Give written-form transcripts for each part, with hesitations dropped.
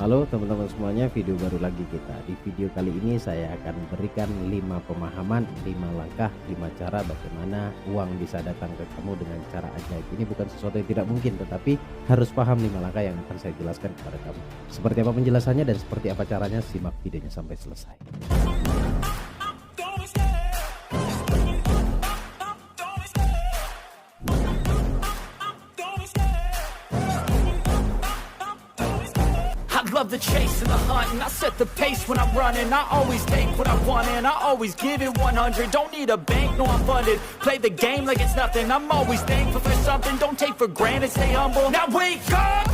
Halo teman-teman semuanya, video baru lagi kita. Di video kali ini saya akan berikan 5 pemahaman, 5 langkah, 5 cara bagaimana uang bisa datang ke kamu dengan cara ajaib. Ini bukan sesuatu yang tidak mungkin, tetapi harus paham 5 langkah yang akan saya jelaskan kepada kamu. Seperti apa penjelasannya dan seperti apa caranya, simak videonya sampai selesai. Love the chase and the hunt, and I set the pace when I'm running. I always take what I want and I always give it 100. Don't need a bank, no I'm funded. Play the game like it's nothing. I'm always thankful for something. Don't take for granted, stay humble. Now wake up,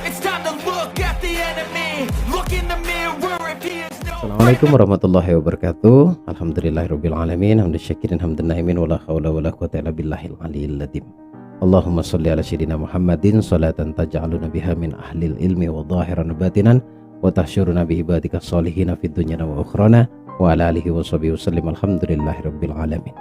it's time to look at the enemy. Look in the mirror if he is no. Assalamualaikum warahmatullahi wabarakatuh. Alhamdulillahirabbil alamin. Hamdan syakirin hamdan naimin wala haula wala quwwata illa billahil aliyil ladhim. Allahumma sholli ala sayyidina Muhammadin sholatan taj'aluna biha min ahlil ilmi wa dhahiran batinan wa tahsyuruna bi ibadika sholihina fid dunya wa ukhrana wa ala alihi wa sahbihi wasallim. Alhamdulillahirabbil alamin.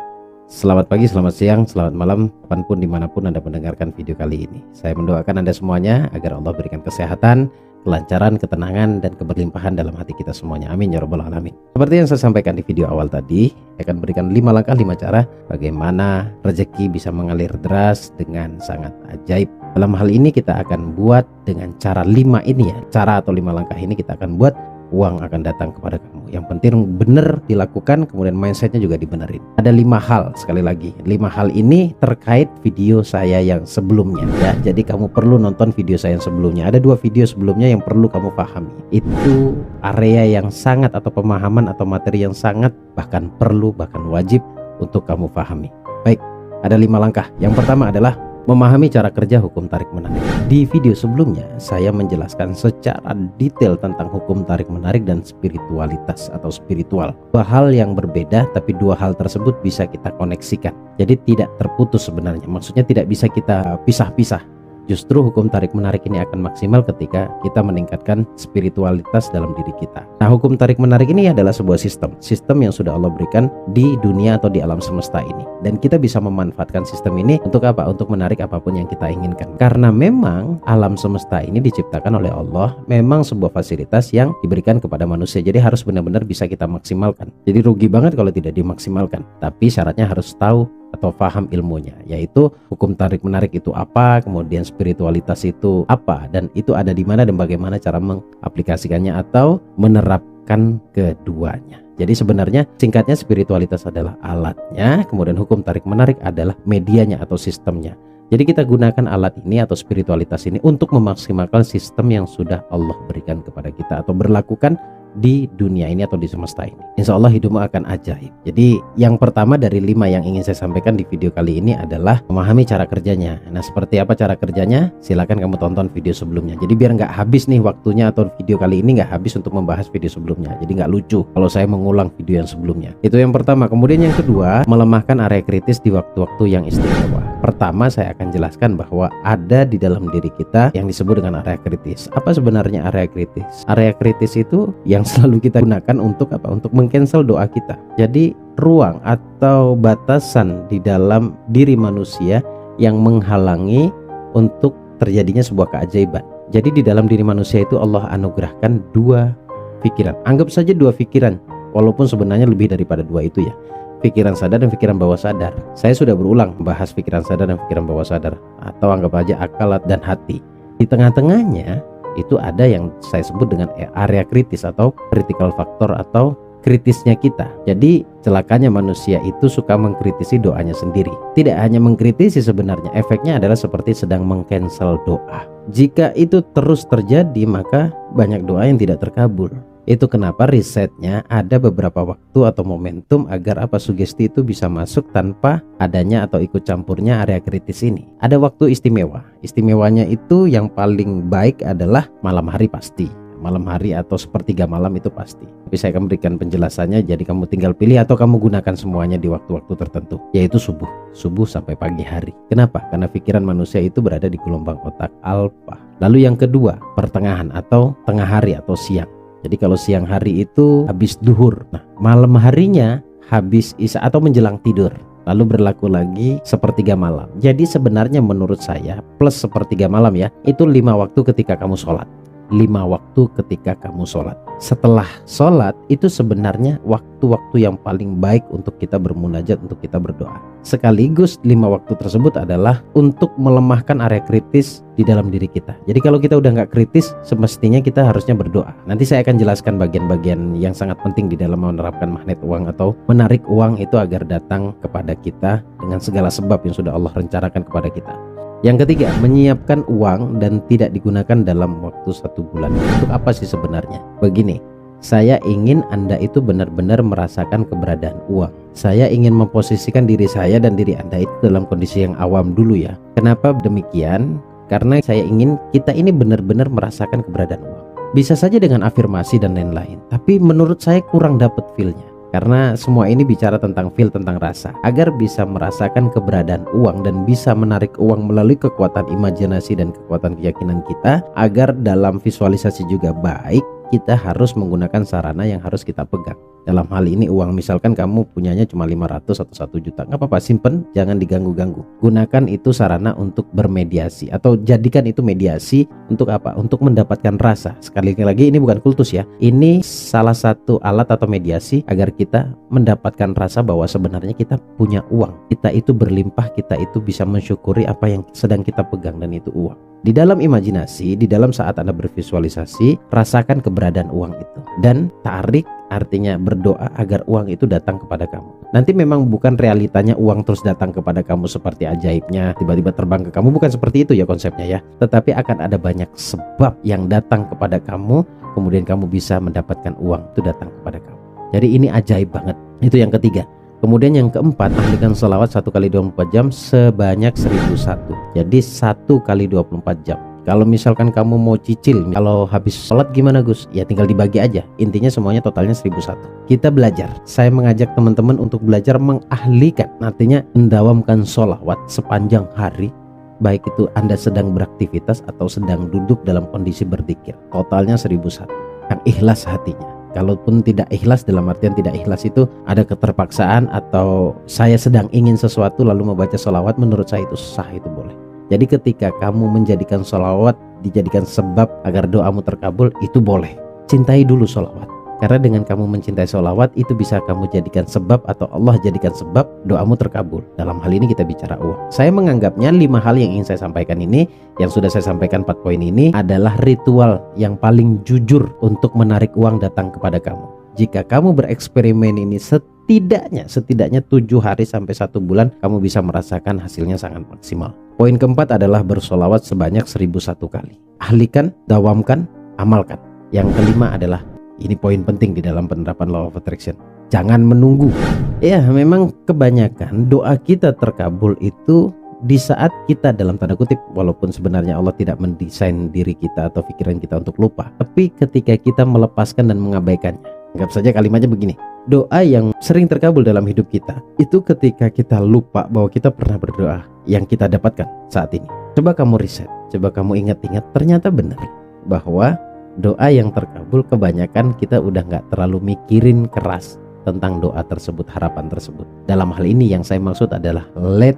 Selamat pagi, selamat siang, selamat malam, kapanpun dimanapun Anda mendengarkan video kali ini. Saya mendoakan Anda semuanya agar Allah berikan kesehatan, kelancaran, ketenangan, dan keberlimpahan dalam hati kita semuanya. Amin ya rabbal alamin. Seperti yang saya sampaikan di video awal tadi, saya akan berikan 5 langkah, 5 cara bagaimana rezeki bisa mengalir deras dengan sangat ajaib. Dalam hal ini kita akan buat dengan cara 5 ini ya. Cara atau 5 langkah ini kita akan buat, uang akan datang kepada kamu. Yang penting benar dilakukan, kemudian mindsetnya juga dibenerin. Ada 5 hal, sekali lagi 5 hal ini terkait video saya yang sebelumnya ya. Jadi kamu perlu nonton video saya yang sebelumnya. Ada 2 video sebelumnya yang perlu kamu pahami. Itu area yang sangat, atau pemahaman atau materi yang sangat, bahkan perlu, bahkan wajib untuk kamu pahami. Baik, ada 5 langkah. Yang pertama adalah memahami cara kerja hukum tarik menarik. Di video sebelumnya saya menjelaskan secara detail tentang hukum tarik menarik dan spiritualitas atau spiritual. 2 hal yang berbeda, tapi 2 hal tersebut bisa kita koneksikan. Jadi tidak terputus sebenarnya. Maksudnya tidak bisa kita pisah-pisah. Justru hukum tarik menarik ini akan maksimal ketika kita meningkatkan spiritualitas dalam diri kita. Nah, hukum tarik menarik ini adalah sebuah sistem yang sudah Allah berikan di dunia atau di alam semesta ini. Dan kita bisa memanfaatkan sistem ini untuk apa? Untuk menarik apapun yang kita inginkan. Karena memang alam semesta ini diciptakan oleh Allah, memang sebuah fasilitas yang diberikan kepada manusia. Jadi harus benar-benar bisa kita maksimalkan. Jadi rugi banget kalau tidak dimaksimalkan. Tapi syaratnya harus tahu atau paham ilmunya, yaitu hukum tarik menarik itu apa, kemudian spiritualitas itu apa, dan itu ada di mana dan bagaimana cara mengaplikasikannya atau menerapkan keduanya. Jadi sebenarnya singkatnya, spiritualitas adalah alatnya, kemudian hukum tarik menarik adalah medianya atau sistemnya. Jadi kita gunakan alat ini atau spiritualitas ini untuk memaksimalkan sistem yang sudah Allah berikan kepada kita atau berlakukan di dunia ini atau di semesta ini. Insya Allah hidupmu akan ajaib. Jadi yang pertama dari 5 yang ingin saya sampaikan di video kali ini adalah memahami cara kerjanya. Nah, seperti apa cara kerjanya? Silakan kamu tonton video sebelumnya. Jadi biar nggak habis nih waktunya, atau video kali ini nggak habis untuk membahas video sebelumnya. Jadi nggak lucu kalau saya mengulang video yang sebelumnya. Itu yang pertama. Kemudian yang kedua, melemahkan area kritis di waktu-waktu yang istimewa. Pertama, saya akan jelaskan bahwa ada di dalam diri kita yang disebut dengan area kritis. Apa sebenarnya area kritis? Area kritis itu yang selalu kita gunakan untuk apa? Untuk mengcancel doa kita. Jadi ruang atau batasan di dalam diri manusia yang menghalangi untuk terjadinya sebuah keajaiban. Jadi di dalam diri manusia itu Allah anugerahkan 2 pikiran. Anggap saja 2 pikiran, walaupun sebenarnya lebih daripada 2 itu ya. Pikiran sadar dan pikiran bawah sadar. Saya sudah berulang bahas pikiran sadar dan pikiran bawah sadar, atau anggap aja akal dan hati. Di tengah-tengahnya itu ada yang saya sebut dengan area kritis atau critical factor atau kritisnya kita. Jadi celakanya manusia itu suka mengkritisi doanya sendiri. Tidak hanya mengkritisi, sebenarnya efeknya adalah seperti sedang mengcancel doa. Jika itu terus terjadi, maka banyak doa yang tidak terkabul. Itu kenapa risetnya ada beberapa waktu atau momentum agar apa, sugesti itu bisa masuk tanpa adanya atau ikut campurnya area kritis ini. Ada waktu istimewa. Istimewanya itu yang paling baik adalah malam hari pasti. Malam hari atau sepertiga malam itu pasti. Tapi saya akan berikan penjelasannya, jadi kamu tinggal pilih atau kamu gunakan semuanya di waktu-waktu tertentu, yaitu subuh sampai pagi hari. Kenapa? Karena pikiran manusia itu berada di gelombang otak alfa. Lalu yang kedua, pertengahan atau tengah hari atau siang. Jadi kalau siang hari itu habis duhur. Nah, malam harinya habis isya atau menjelang tidur. Lalu berlaku lagi sepertiga malam. Jadi sebenarnya menurut saya plus sepertiga malam ya, itu 5 waktu ketika kamu sholat. 5 waktu ketika kamu sholat. Setelah sholat itu sebenarnya waktu-waktu yang paling baik untuk kita bermunajat, untuk kita berdoa. Sekaligus 5 waktu tersebut adalah untuk melemahkan area kritis di dalam diri kita. Jadi kalau kita udah nggak kritis, semestinya kita harusnya berdoa. Nanti saya akan jelaskan bagian-bagian yang sangat penting di dalam menerapkan magnet uang atau menarik uang itu agar datang kepada kita dengan segala sebab yang sudah Allah rencanakan kepada kita. Yang ketiga, menyiapkan uang dan tidak digunakan dalam waktu 1 bulan. Untuk apa sih sebenarnya? Begini, saya ingin Anda itu benar-benar merasakan keberadaan uang. Saya ingin memposisikan diri saya dan diri Anda itu dalam kondisi yang awam dulu ya. Kenapa demikian? Karena saya ingin kita ini benar-benar merasakan keberadaan uang. Bisa saja dengan afirmasi dan lain-lain, tapi menurut saya kurang dapat feel-nya. Karena semua ini bicara tentang feel, tentang rasa. Agar bisa merasakan keberadaan uang dan bisa menarik uang melalui kekuatan imajinasi dan kekuatan keyakinan kita, agar dalam visualisasi juga baik, kita harus menggunakan sarana yang harus kita pegang. Dalam hal ini uang, misalkan kamu punyanya cuma 500 atau 1 juta, nggak apa-apa, simpen, jangan diganggu-ganggu. Gunakan itu sarana untuk bermediasi, atau jadikan itu mediasi untuk apa? Untuk mendapatkan rasa. Sekali lagi ini bukan kultus ya, ini salah satu alat atau mediasi agar kita mendapatkan rasa bahwa sebenarnya kita punya uang, kita itu berlimpah, kita itu bisa mensyukuri apa yang sedang kita pegang, dan itu uang. Di dalam imajinasi, di dalam saat Anda bervisualisasi, rasakan keberadaan uang itu. Dan tarik, artinya berdoa agar uang itu datang kepada kamu. Nanti memang bukan realitanya uang terus datang kepada kamu seperti ajaibnya, tiba-tiba terbang ke kamu, bukan seperti itu ya konsepnya ya. Tetapi akan ada banyak sebab yang datang kepada kamu, kemudian kamu bisa mendapatkan uang itu datang kepada kamu. Jadi ini ajaib banget. Itu yang ketiga. Kemudian yang keempat, ahlikan sholawat 1 kali 24 jam sebanyak 1001. Jadi 1 kali 24 jam. Kalau misalkan kamu mau cicil, kalau habis sholat gimana Gus? Ya tinggal dibagi aja. Intinya semuanya totalnya 1001. Kita belajar. Saya mengajak teman-teman untuk belajar mengahlikan. Artinya mendawamkan sholawat sepanjang hari. Baik itu Anda sedang beraktivitas atau sedang duduk dalam kondisi berzikir. Totalnya 1001. Yang ikhlas hatinya. Kalaupun tidak ikhlas, dalam artian tidak ikhlas itu ada keterpaksaan atau saya sedang ingin sesuatu lalu membaca sholawat, menurut saya itu sah, itu boleh. Jadi ketika kamu menjadikan sholawat dijadikan sebab agar doamu terkabul, itu boleh. Cintai dulu sholawat. Karena dengan kamu mencintai sholawat itu bisa kamu jadikan sebab atau Allah jadikan sebab doamu terkabul. Dalam hal ini kita bicara uang. Saya menganggapnya 5 hal yang ingin saya sampaikan ini, yang sudah saya sampaikan 4 poin ini adalah ritual yang paling jujur untuk menarik uang datang kepada kamu. Jika kamu bereksperimen ini setidaknya 7 hari sampai 1 bulan, kamu bisa merasakan hasilnya sangat maksimal. Poin keempat adalah bersolawat sebanyak 1001 kali. Ahlikan, dawamkan, amalkan. Yang kelima adalah, ini poin penting di dalam penerapan law of attraction, jangan menunggu. Ya memang kebanyakan doa kita terkabul itu di saat kita dalam tanda kutip, walaupun sebenarnya Allah tidak mendesain diri kita atau pikiran kita untuk lupa, tapi ketika kita melepaskan dan mengabaikannya. Anggap saja kalimatnya begini, doa yang sering terkabul dalam hidup kita itu ketika kita lupa bahwa kita pernah berdoa yang kita dapatkan saat ini. Coba kamu riset, coba kamu ingat-ingat, ternyata benar bahwa doa yang terkabul kebanyakan kita udah nggak terlalu mikirin keras tentang doa tersebut, harapan tersebut. Dalam hal ini yang saya maksud adalah let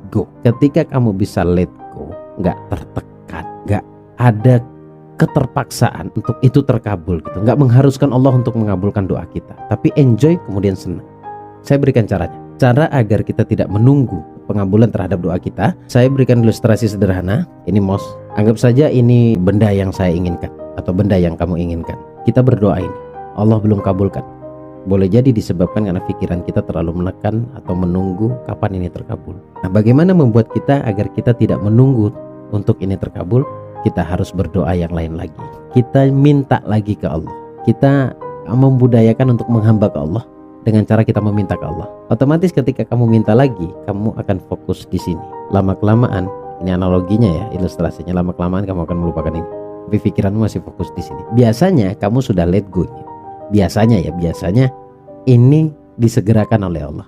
go. Ketika kamu bisa let go, nggak tertekan, nggak ada keterpaksaan untuk itu terkabul gitu, nggak mengharuskan Allah untuk mengabulkan doa kita, tapi enjoy kemudian senang. Saya berikan caranya, cara agar kita tidak menunggu pengabulan terhadap doa kita. Saya berikan ilustrasi sederhana. Ini mos, anggap saja ini benda yang saya inginkan atau benda yang kamu inginkan. Kita berdoa ini, Allah belum kabulkan. Boleh jadi disebabkan karena pikiran kita terlalu menekan atau menunggu kapan ini terkabul. Nah, bagaimana membuat kita agar kita tidak menunggu untuk ini terkabul? Kita harus berdoa yang lain lagi. Kita minta lagi ke Allah. Kita membudayakan untuk menghamba ke Allah dengan cara kita meminta ke Allah. Otomatis ketika kamu minta lagi, kamu akan fokus di sini. Lama-kelamaan, ini analoginya ya, ilustrasinya, lama-kelamaan kamu akan melupakan ini. Tapi pikiranmu masih fokus di sini. Biasanya kamu sudah let go. Biasanya ini disegerakan oleh Allah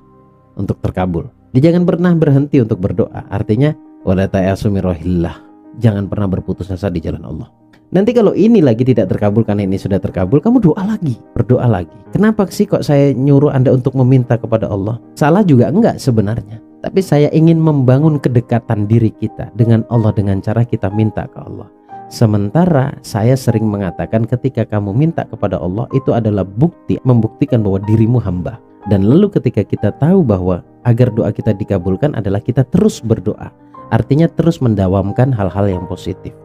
untuk terkabul. Dia jangan pernah berhenti untuk berdoa. Artinya wala ta'asu min rohillah. Jangan pernah berputus asa di jalan Allah. Nanti kalau ini lagi tidak terkabul karena ini sudah terkabul, kamu doa lagi, berdoa lagi. Kenapa sih kok saya nyuruh Anda untuk meminta kepada Allah? Salah juga enggak sebenarnya. Tapi saya ingin membangun kedekatan diri kita dengan Allah dengan cara kita minta ke Allah. Sementara saya sering mengatakan ketika kamu minta kepada Allah itu adalah bukti, membuktikan bahwa dirimu hamba. Dan lalu ketika kita tahu bahwa agar doa kita dikabulkan adalah kita terus berdoa. Artinya terus mendawamkan hal-hal yang positif,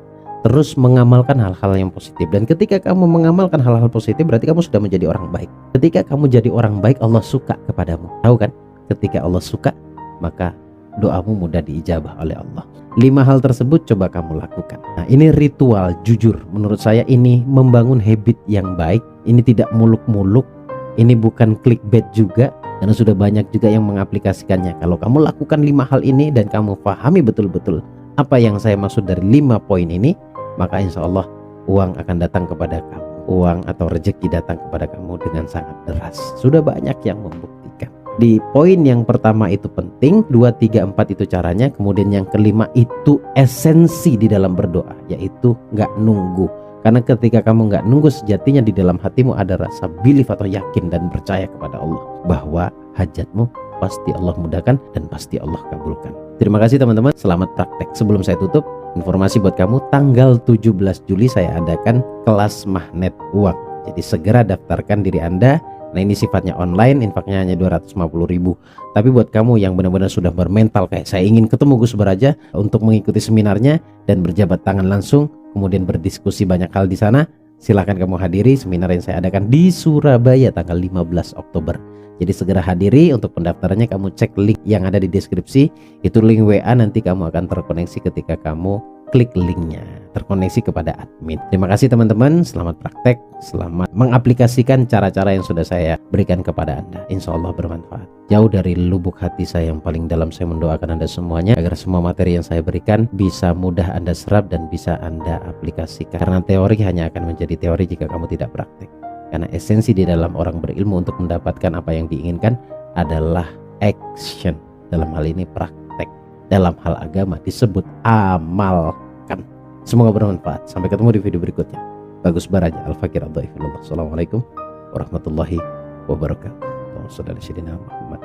terus mengamalkan hal-hal yang positif. Dan ketika kamu mengamalkan hal-hal positif berarti kamu sudah menjadi orang baik. Ketika kamu jadi orang baik, Allah suka kepadamu. Tahu kan? Ketika Allah suka, maka doamu mudah diijabah oleh Allah. 5 hal tersebut coba kamu lakukan. Nah, ini ritual, jujur menurut saya ini membangun habit yang baik. Ini tidak muluk-muluk, ini bukan clickbait juga, karena sudah banyak juga yang mengaplikasikannya. Kalau kamu lakukan 5 hal ini dan kamu pahami betul-betul apa yang saya maksud dari 5 poin ini, maka insya Allah uang akan datang kepada kamu. Uang atau rezeki datang kepada kamu dengan sangat deras. Sudah banyak yang membuktikan. Di poin yang pertama itu penting, 2, 3, 4 itu caranya. Kemudian yang kelima itu esensi di dalam berdoa, yaitu nggak nunggu. Karena ketika kamu nggak nunggu, sejatinya di dalam hatimu ada rasa belief atau yakin dan percaya kepada Allah bahwa hajatmu pasti Allah mudahkan dan pasti Allah kabulkan. Terima kasih teman-teman, selamat praktek. Sebelum saya tutup, informasi buat kamu, tanggal 17 Juli saya adakan kelas magnet uang. Jadi segera daftarkan diri Anda. Nah, ini sifatnya online, infaknya hanya 250.000. Tapi buat kamu yang benar-benar sudah bermental kayak saya ingin ketemu Gus Baraja untuk mengikuti seminarnya dan berjabat tangan langsung, kemudian berdiskusi banyak hal di sana, silahkan kamu hadiri seminar yang saya adakan di Surabaya tanggal 15 Oktober. Jadi segera hadiri. Untuk pendaftarannya kamu cek link yang ada di deskripsi. Itu link WA, nanti kamu akan terkoneksi ketika kamu klik linknya, terkoneksi kepada admin. Terima kasih teman-teman, selamat praktek, selamat mengaplikasikan cara-cara yang sudah saya berikan kepada Anda. Insya Allah bermanfaat. Jauh dari lubuk hati saya yang paling dalam, saya mendoakan Anda semuanya agar semua materi yang saya berikan bisa mudah Anda serap dan bisa Anda aplikasikan. Karena teori hanya akan menjadi teori jika kamu tidak praktek. Karena esensi di dalam orang berilmu untuk mendapatkan apa yang diinginkan adalah action. Dalam hal ini praktek. Dalam hal agama disebut amalkan. Semoga bermanfaat. Sampai ketemu di video berikutnya. Gus Baraja, Al-Fakir Ad-Dhaifullah. Assalamualaikum warahmatullahi wabarakatuh. Allahumma shalli ala sayyidina Muhammad.